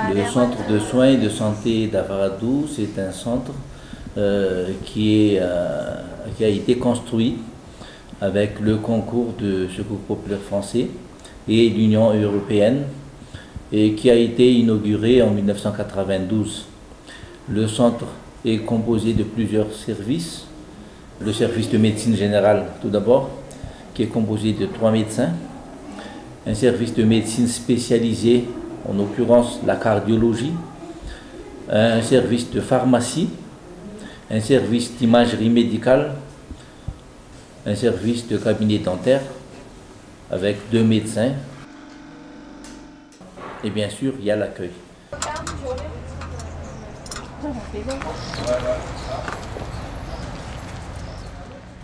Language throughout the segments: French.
Le centre de soins et de santé d'Avaradou, c'est un centre qui a été construit avec le concours de Secours populaire français et l'Union européenne et qui a été inauguré en 1992. Le centre est composé de plusieurs services. Le service de médecine générale tout d'abord, qui est composé de 3 médecins. Un service de médecine spécialisé, en l'occurrence la cardiologie. Un service de pharmacie. Un service d'imagerie médicale. Un service de cabinet dentaire avec 2 médecins. Et bien sûr, il y a l'accueil.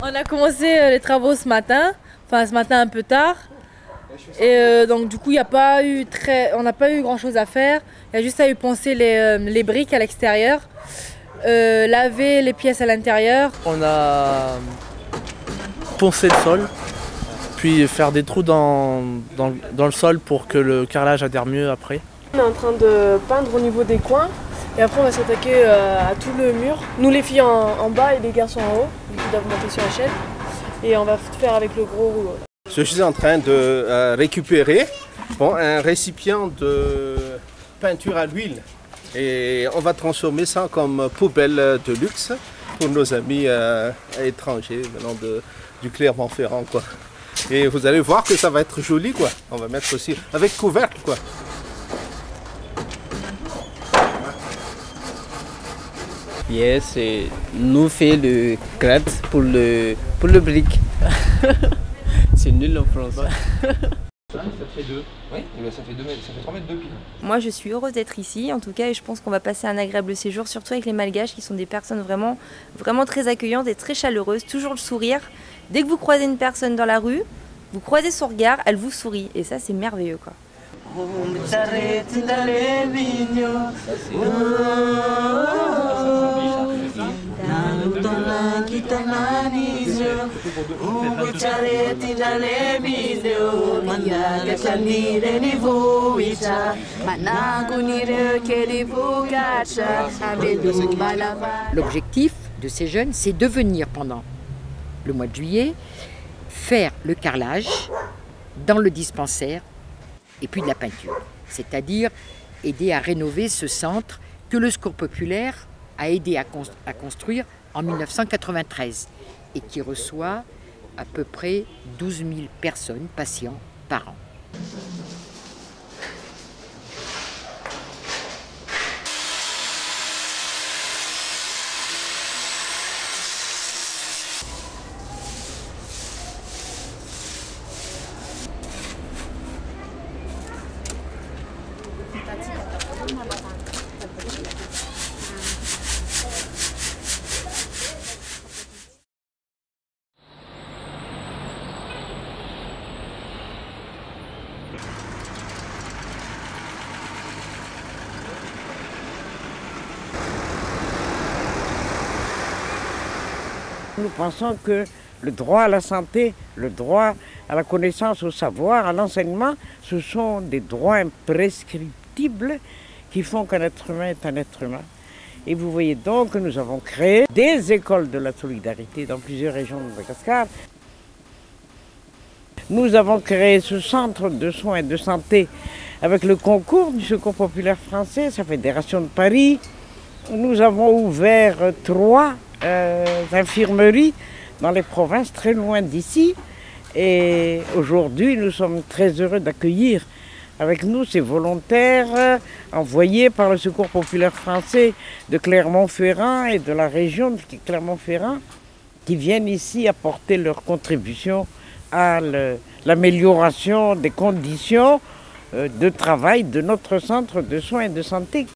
On a commencé les travaux ce matin un peu tard. Et donc du coup, on n'a pas eu grand chose à faire. Il y a juste à poncer les briques à l'extérieur, laver les pièces à l'intérieur. On a poncer le sol, puis faire des trous dans le sol pour que le carrelage adhère mieux après. On est en train de peindre au niveau des coins et après on va s'attaquer à tout le mur. Nous les filles en bas et les garçons en haut, qui doivent monter sur la chaîne. Et on va faire avec le gros rouleau. Je suis en train de récupérer un récipient de peinture à l'huile. Et on va transformer ça comme poubelle de luxe pour nos amis étrangers venant du Clermont-Ferrand, quoi. Et vous allez voir que ça va être joli, quoi. On va mettre aussi avec couvercle, quoi. Yes, et nous fait le crête pour le brick. C'est nul en France. Ça fait 2. Oui, ça fait 2 mètres, ça fait 3 mètres de pile. Moi je suis heureuse d'être ici en tout cas et je pense qu'on va passer un agréable séjour, surtout avec les Malgaches qui sont des personnes vraiment très accueillantes et très chaleureuses, toujours le sourire. Dès que vous croisez une personne dans la rue, vous croisez son regard, elle vous sourit et ça c'est merveilleux quoi. L'objectif de ces jeunes, c'est de venir pendant le mois de juillet faire le carrelage dans le dispensaire et puis de la peinture. C'est-à-dire aider à rénover ce centre que le Secours populaire a aidé à construire en 1993 et qui reçoit à peu près 12 000 personnes, patients, par an. Nous pensons que le droit à la santé, le droit à la connaissance, au savoir, à l'enseignement, ce sont des droits imprescriptibles qui font qu'un être humain est un être humain. Et vous voyez donc que nous avons créé des écoles de la solidarité dans plusieurs régions de Madagascar. Nous avons créé ce centre de soins et de santé avec le concours du Secours populaire français, sa Fédération de Paris, Nous avons ouvert 3 infirmeries dans les provinces très loin d'ici. Et aujourd'hui, nous sommes très heureux d'accueillir avec nous ces volontaires envoyés par le Secours populaire français de Clermont-Ferrand et de la région de Clermont-Ferrand qui viennent ici apporter leur contribution à l'amélioration des conditions de travail de notre centre de soins et de santé.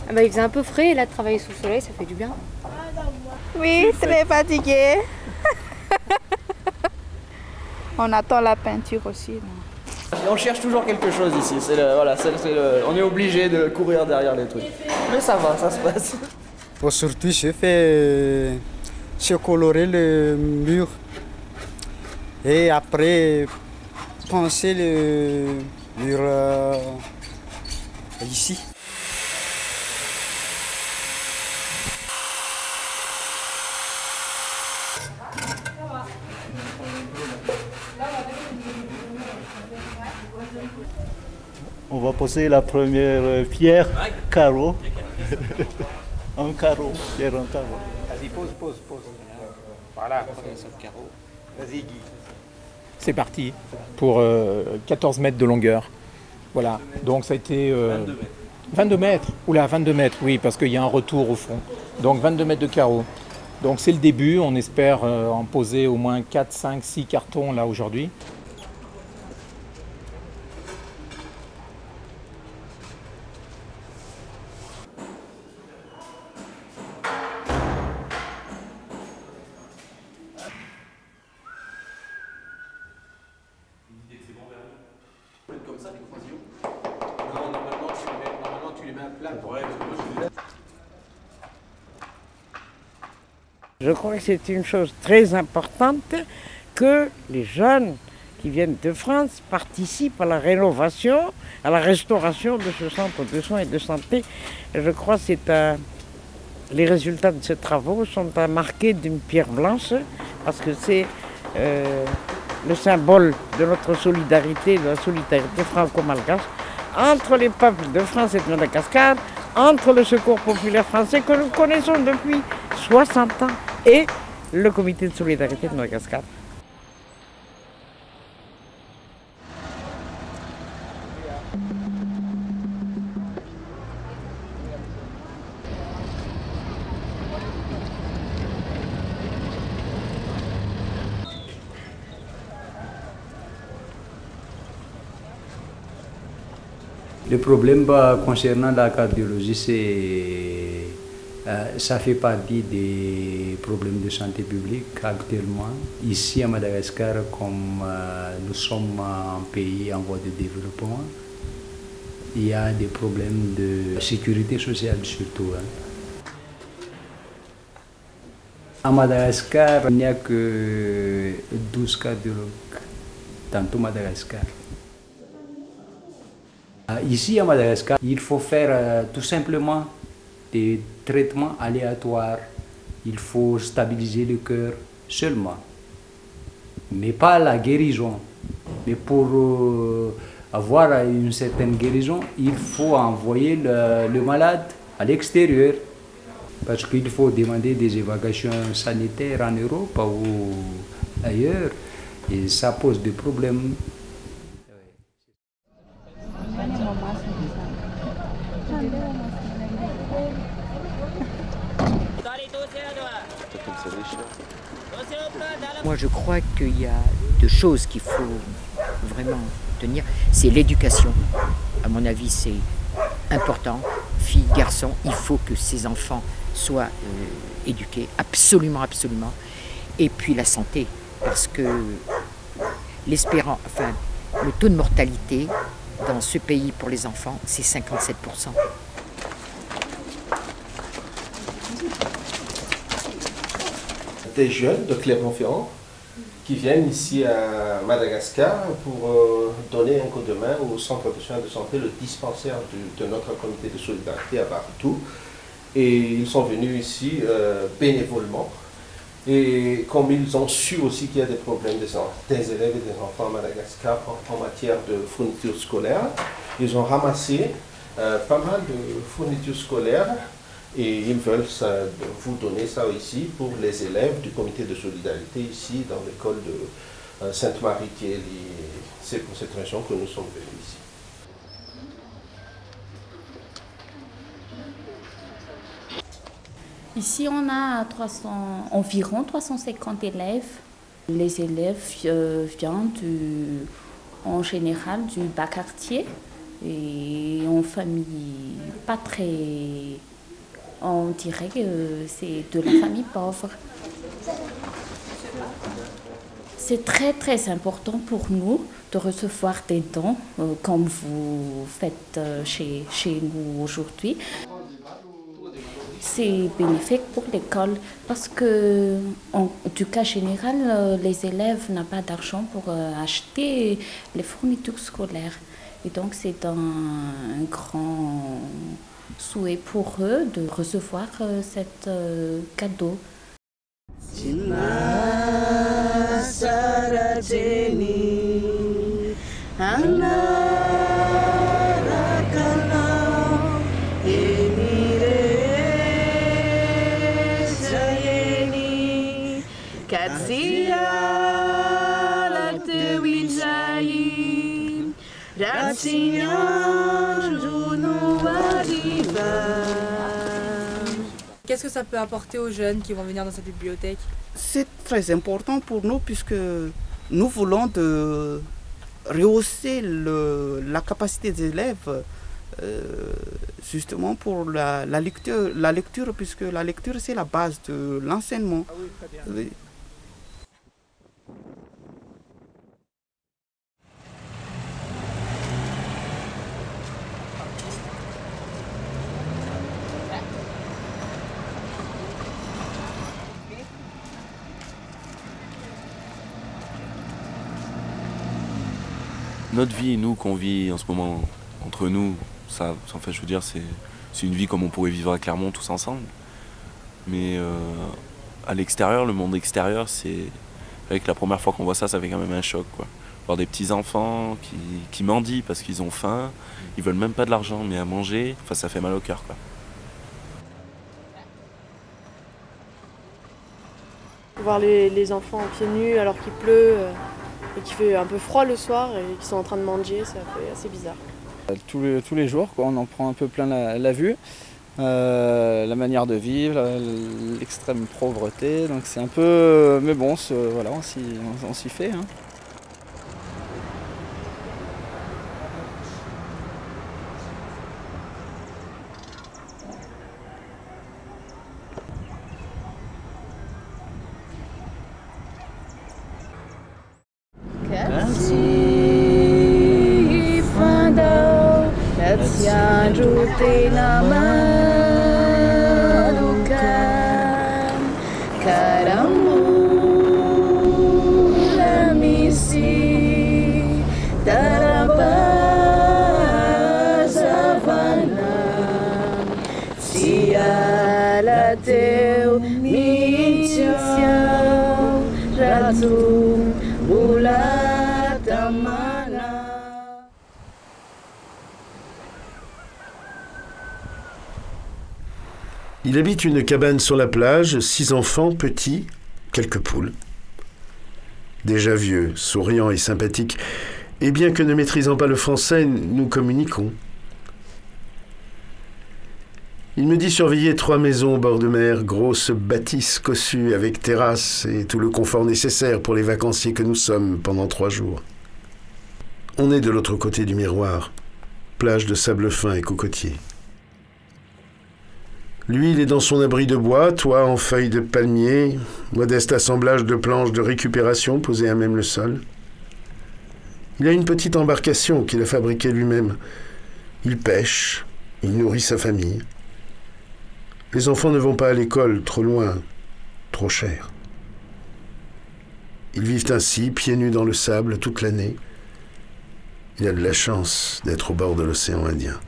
Ah bah, il faisait un peu frais et là de travailler sous le soleil ça fait du bien. Oui, très fatigué. On attend la peinture aussi. On cherche toujours quelque chose ici, on est obligé de courir derrière les trucs. Mais ça va, ça se passe. Aujourd'hui, j'ai coloré le mur et après penser le mur ici. On va poser la première pierre, carreau. Un carreau, pierre en carreau. Vas-y, pose. Voilà, prenez ce carreau. Vas-y, Guy. C'est parti pour 14 mètres de longueur. Voilà, donc ça a été... 22 mètres. 22 mètres. Oula, 22 mètres, oui, parce qu'il y a un retour au fond. Donc 22 mètres de carreau. Donc c'est le début, on espère en poser au moins 4, 5, 6 cartons là aujourd'hui. Comme ça, les croisillons. Non, normalement, tu les mets à plat. Ouais, je crois que c'est une chose très importante que les jeunes qui viennent de France participent à la rénovation, à la restauration de ce centre de soins et de santé. Et je crois que les résultats de ces travaux sont à marquer d'une pierre blanche parce que c'est le symbole de notre solidarité, de la solidarité franco-malgache entre les peuples de France et de Madagascar, entre le Secours populaire français que nous connaissons depuis 60 ans et le comité de solidarité de Madagascar. Le problème concernant la cardiologie, ça fait partie des problèmes de santé publique actuellement. Ici à Madagascar, comme nous sommes un pays en voie de développement, il y a des problèmes de sécurité sociale surtout. À Madagascar, il n'y a que 12 cardiologues dans tout Madagascar. Ici à Madagascar, il faut faire tout simplement des traitements aléatoires. Il faut stabiliser le cœur seulement, mais pas la guérison. Mais pour avoir une certaine guérison, il faut envoyer le malade à l'extérieur. Parce qu'il faut demander des évacuations sanitaires en Europe ou ailleurs. Et ça pose des problèmes. Moi, je crois qu'il y a deux choses qu'il faut vraiment tenir. C'est l'éducation. À mon avis, c'est important. Filles, garçons, il faut que ces enfants soient éduqués, absolument, absolument. Et puis la santé, parce que le taux de mortalité dans ce pays pour les enfants, c'est 57%. des jeunes de Clermont-Ferrand qui viennent ici à Madagascar pour donner un coup de main au centre de soins de santé, le dispensaire de notre comité de solidarité à Barutou. Et ils sont venus ici bénévolement. Et comme ils ont su aussi qu'il y a des problèmes des élèves et des enfants à Madagascar en matière de fournitures scolaires, ils ont ramassé pas mal de fournitures scolaires et ils veulent vous donner ça ici pour les élèves du comité de solidarité ici dans l'école de Sainte-Marie-Kieli. C'est pour cette raison que nous sommes venus ici. Ici, on a environ 350 élèves. Les élèves viennent en général du bas quartier et en famille pas très... On dirait que c'est de la famille pauvre. C'est très très important pour nous de recevoir des dons comme vous faites chez nous aujourd'hui. C'est bénéfique pour l'école parce que, du cas général, les élèves n'ont pas d'argent pour acheter les fournitures scolaires. Et donc, c'est un grand souhait pour eux de recevoir cet cadeau. Qu'est-ce que ça peut apporter aux jeunes qui vont venir dans cette bibliothèque? C'est très important pour nous puisque nous voulons rehausser la capacité des élèves justement pour la lecture puisque la lecture c'est la base de l'enseignement. Ah oui, très bien. Oui. Notre vie, nous, qu'on vit en ce moment entre nous, ça, en fait, je veux dire, c'est une vie comme on pourrait vivre à Clermont tous ensemble. Mais à l'extérieur, le monde extérieur, c'est vrai que la première fois qu'on voit ça, ça fait quand même un choc, quoi. Voir des petits enfants qui mendient parce qu'ils ont faim, ils veulent même pas de l'argent, mais à manger, enfin, ça fait mal au cœur, quoi. Voir les enfants pieds nus alors qu'il pleut et qu'il fait un peu froid le soir et qu'ils sont en train de manger, ça fait assez bizarre. Tous les jours, quoi, on en prend un peu plein la vue, la manière de vivre, l'extrême pauvreté, donc c'est un peu... Mais bon, voilà, on s'y fait. Hein. Il habite une cabane sur la plage, 6 enfants, petits, quelques poules. Déjà vieux, souriant et sympathique, et bien que ne maîtrisant pas le français, nous communiquons. Il me dit surveiller 3 maisons au bord de mer, grosses bâtisses cossues avec terrasse et tout le confort nécessaire pour les vacanciers que nous sommes pendant 3 jours. On est de l'autre côté du miroir, plage de sable fin et cocotiers. Lui, il est dans son abri de bois, toit en feuilles de palmier, modeste assemblage de planches de récupération posées à même le sol. Il a une petite embarcation qu'il a fabriquée lui-même. Il pêche, il nourrit sa famille. Les enfants ne vont pas à l'école, trop loin, trop cher. Ils vivent ainsi, pieds nus dans le sable, toute l'année. Il a de la chance d'être au bord de l'océan Indien.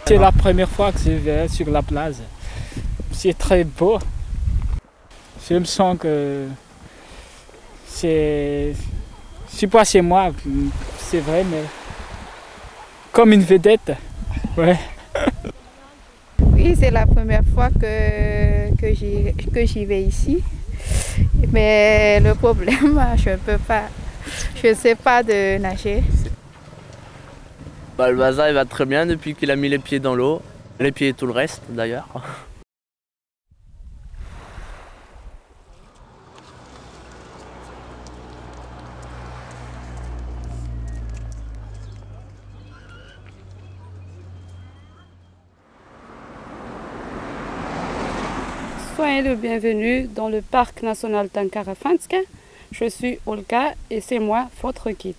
C'est la première fois que je vais sur la plage. C'est très beau. Je me sens que c'est pas chez moi, c'est vrai, mais comme une vedette. Ouais. Oui, c'est la première fois que j'y vais ici. Mais le problème, je ne sais pas de nager. Bah, le bazar il va très bien depuis qu'il a mis les pieds dans l'eau. Les pieds et tout le reste d'ailleurs. Soyez le bienvenu dans le parc national Tankara-Fanska. Je suis Olga et c'est moi, votre guide.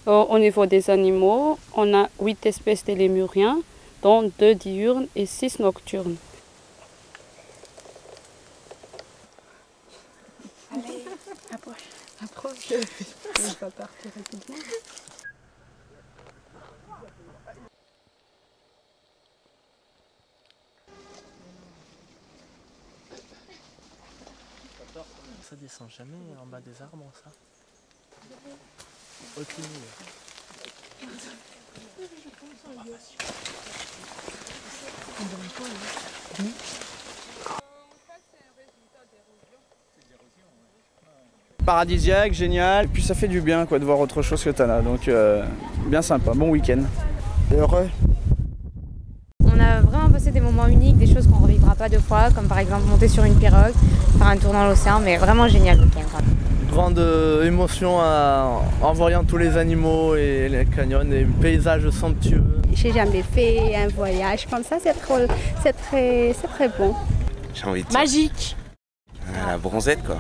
Au niveau des animaux, on a 8 espèces de lémuriens, dont 2 diurnes et 6 nocturnes. Allez, approche. On va partir rapidement. Ça descend jamais en bas des arbres, ça. Aucune idée. Paradisiaque, génial, et puis ça fait du bien quoi, de voir autre chose que Tana, donc bien sympa, bon week-end. Heureux. On a vraiment passé des moments uniques, des choses qu'on ne revivra pas 2 fois, comme par exemple monter sur une pirogue, faire un tour dans l'océan, mais vraiment génial le week-end. Grande émotion en voyant tous les animaux et les canyons et paysages somptueux. J'ai jamais fait un voyage comme ça, c'est très bon. J'ai envie de dire. Magique. La bronzette quoi.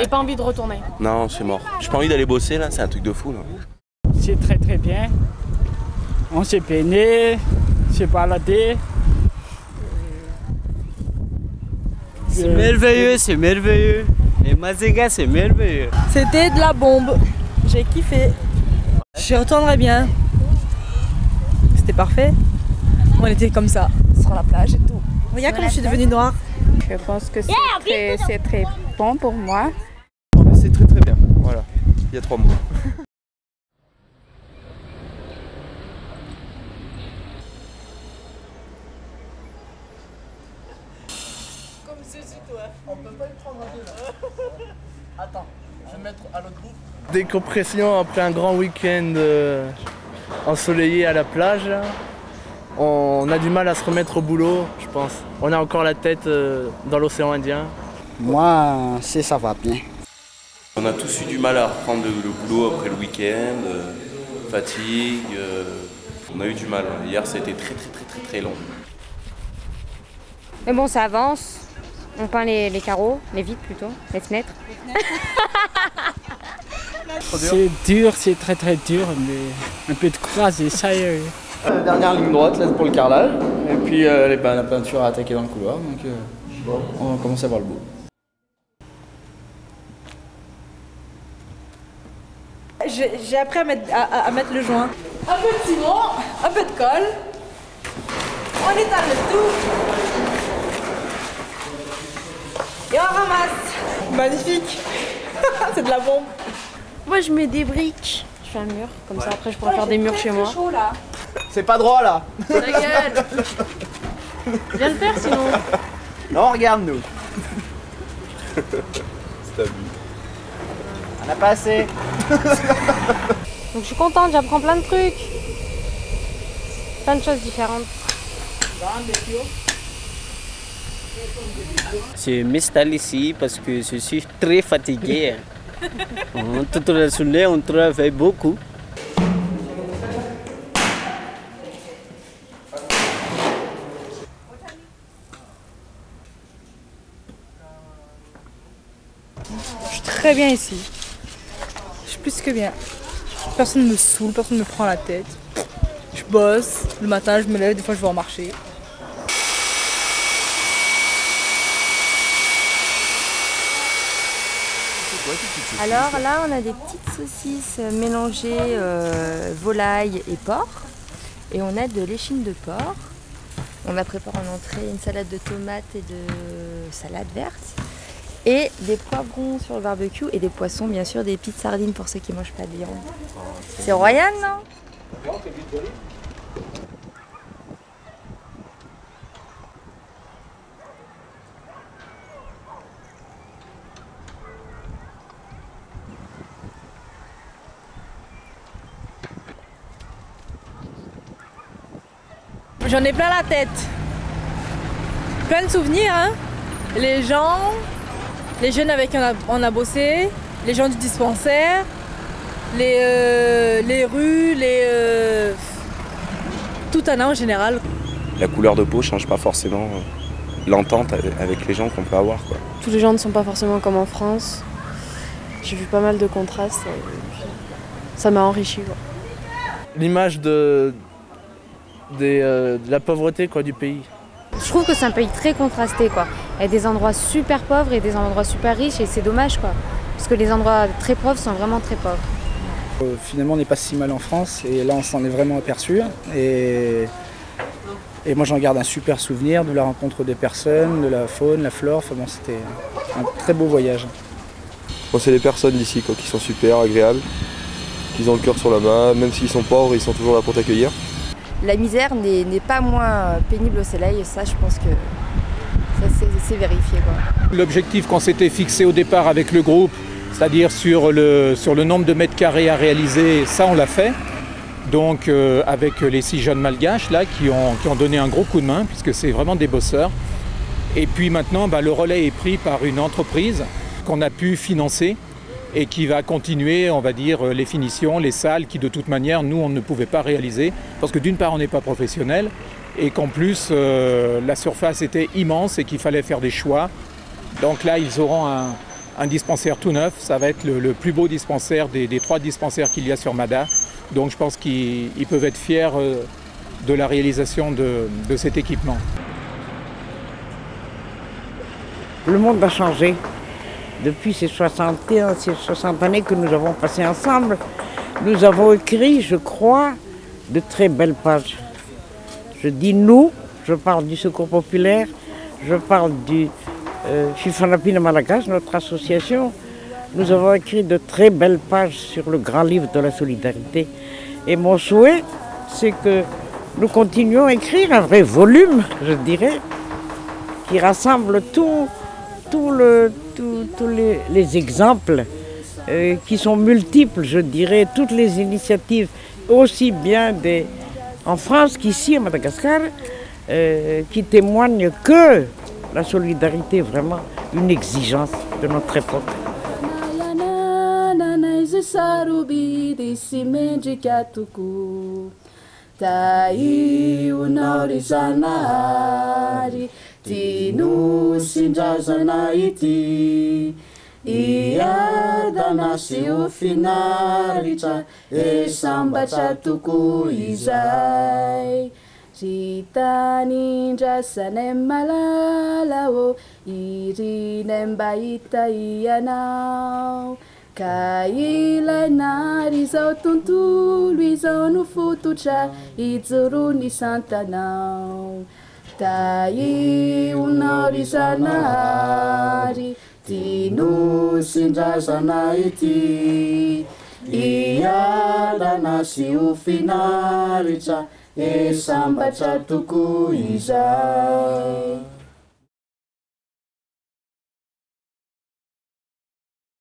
Et pas envie de retourner. Non, c'est mort. J'ai pas envie d'aller bosser là, c'est un truc de fou là. C'est très très bien. On s'est baigné, s'est baladé. C'est merveilleux, c'est merveilleux. Les Mazenga, c'est merveilleux. C'était de la bombe. J'ai kiffé. J'y retournerai bien. C'était parfait. On était comme ça, sur la plage et tout. Regarde comme je suis devenue noire. Je pense que c'est très bon pour moi. C'est très très bien, voilà, il y a 3 mois. Comme ceci, toi. On peut pas y prendre un peu là. Attends, je vais mettre à l'autre bout. Décompression après un grand week-end ensoleillé à la plage. On a du mal à se remettre au boulot, je pense. On a encore la tête dans l'océan Indien. Moi, ça va bien. On a tous eu du mal à reprendre le boulot après le week-end, fatigue. On a eu du mal. Hier, ça a été très long. Mais bon, ça avance. On peint les carreaux, les vitres plutôt, les fenêtres. C'est dur, c'est très très dur, mais un peu de courage et ça y est. Dernière ligne droite là pour le carrelage, et puis la peinture a attaqué dans le couloir, donc bon, on commence à voir le bout. J'ai appris à mettre le joint. Un peu de ciment, un peu de colle. On étale le tout. Et on ramasse. Magnifique. C'est de la bombe. Moi je mets des briques. Je fais un mur, comme ça après je pourrais faire des murs chez moi. Chaud là. C'est pas droit là. Ta gueule. Viens le faire sinon. Non, regarde-nous. C'est abusé. On a pas assez. Donc je suis contente, j'apprends plein de trucs. Plein de choses différentes. Je m'installe ici parce que je suis très fatigué. Toute la journée, on travaille beaucoup. Je suis très bien ici. Je suis plus que bien. Personne ne me saoule, personne ne me prend la tête. Je bosse, le matin je me lève, des fois je vais en marché. Alors là, on a des petites saucisses mélangées volaille et porc. Et on a de l'échine de porc. On a préparé en entrée une salade de tomates et de salade verte. Et des poivrons sur le barbecue et des poissons, bien sûr, des petites sardines pour ceux qui ne mangent pas de viande. C'est royal, non? J'en ai plein la tête. Plein de souvenirs, hein. Les gens, les jeunes avec qui on a bossé, les gens du dispensaire, les rues, tout un an en général. La couleur de peau change pas forcément l'entente avec les gens qu'on peut avoir, quoi. Tous les gens ne sont pas forcément comme en France. J'ai vu pas mal de contrastes. Et ça m'a enrichi, quoi. L'image de la pauvreté, quoi, du pays. Je trouve que c'est un pays très contrasté, quoi. Il y a des endroits super pauvres et des endroits super riches et c'est dommage, quoi. Parce que les endroits très pauvres sont vraiment très pauvres. Finalement, on n'est pas si mal en France et là, on s'en est vraiment aperçu. Et moi, j'en garde un super souvenir de la rencontre des personnes, de la faune, la flore. Enfin bon, c'était un très beau voyage. Bon, c'est les personnes d'ici, quoi, qui sont super agréables, qui ont le cœur sur la main. Même s'ils sont pauvres, ils sont toujours là pour t'accueillir. La misère n'est pas moins pénible au soleil et ça, je pense que c'est vérifié, quoi. L'objectif qu'on s'était fixé au départ avec le groupe, c'est-à-dire sur le nombre de mètres carrés à réaliser, ça on l'a fait. Donc avec les 6 jeunes malgaches là, qui ont donné un gros coup de main, puisque c'est vraiment des bosseurs. Et puis maintenant, le relais est pris par une entreprise qu'on a pu financer et qui va continuer, on va dire, les finitions, les salles qui de toute manière, nous, on ne pouvait pas réaliser. Parce que d'une part, on n'est pas professionnel et qu'en plus, la surface était immense et qu'il fallait faire des choix. Donc là, ils auront un dispensaire tout neuf. Ça va être le plus beau dispensaire des 3 dispensaires qu'il y a sur Mada. Donc je pense qu'ils peuvent être fiers de la réalisation de cet équipement. Le monde a changé. Depuis ces 60 années que nous avons passées ensemble, nous avons écrit, je crois, de très belles pages. Je dis nous, je parle du Secours populaire, je parle du Fifanapina Malgache, notre association. Nous avons écrit de très belles pages sur le grand livre de la solidarité. Et mon souhait, c'est que nous continuions à écrire un vrai volume, je dirais, qui rassemble tous les exemples qui sont multiples, je dirais, toutes les initiatives, aussi bien en France qu'ici à Madagascar, qui témoignent que la solidarité est vraiment une exigence de notre époque. Tino sindrazana ity iadana seo finaritra e sambatra toko izay ry tanindrasanay malala o irinay mba hita ianao ka ilaina ry izao tontolo izao no fototra ijorony santanao taionao ry zanahary tino sindrazana ity ialana sy ho finaritra e sambatra toko izay